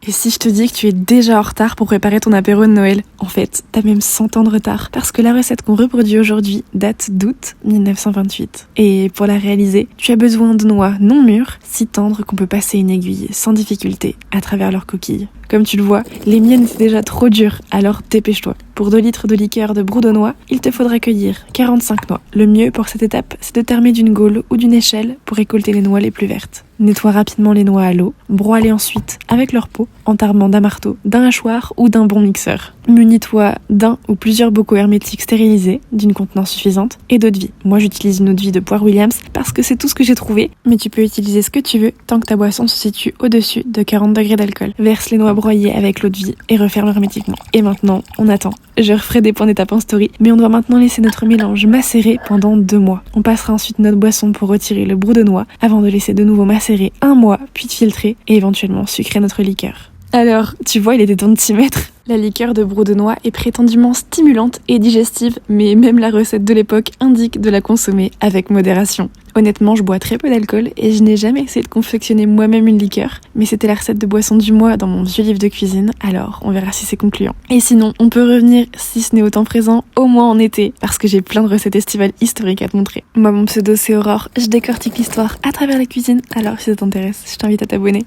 Et si je te dis que tu es déjà en retard pour préparer ton apéro de Noël? En fait, t'as même 100 ans de retard, parce que la recette qu'on reproduit aujourd'hui date d'août 1928. Et pour la réaliser, tu as besoin de noix non mûres, si tendres qu'on peut passer une aiguille sans difficulté à travers leurs coquilles. Comme tu le vois, les miennes étaient déjà trop dures, alors dépêche-toi. Pour 2 litres de liqueur de brou de noix, il te faudra cueillir 45 noix. Le mieux pour cette étape, c'est de t'armer d'une gaule ou d'une échelle pour récolter les noix les plus vertes. Nettoie rapidement les noix à l'eau, broie-les ensuite avec leur peau en t'armant d'un marteau, d'un hachoir ou d'un bon mixeur. Munis-toi d'un ou plusieurs bocaux hermétiques stérilisés, d'une contenance suffisante, et d'eau de vie. Moi j'utilise une eau de vie de Poire Williams parce que c'est tout ce que j'ai trouvé, mais tu peux utiliser ce que tu veux tant que ta boisson se situe au-dessus de 40 degrés d'alcool. Verse les noix broyées avec l'eau de vie et referme hermétiquement. Et maintenant, on attend. Je referai des points d'étape en story, mais on doit maintenant laisser notre mélange macérer pendant 2 mois. On passera ensuite notre boisson pour retirer le brou de noix avant de laisser de nouveau macérer 1 mois, puis de filtrer et éventuellement sucrer notre liqueur. Alors, tu vois, il était temps de t'y mettre. La liqueur de brou de noix est prétendument stimulante et digestive, mais même la recette de l'époque indique de la consommer avec modération. Honnêtement, je bois très peu d'alcool et je n'ai jamais essayé de confectionner moi-même une liqueur, mais c'était la recette de boisson du mois dans mon vieux livre de cuisine, alors on verra si c'est concluant. Et sinon, on peut revenir, si ce n'est autant présent, au moins en été, parce que j'ai plein de recettes estivales historiques à te montrer. Moi, mon pseudo c'est Aurore, je décortique l'histoire à travers la cuisine, alors si ça t'intéresse, je t'invite à t'abonner.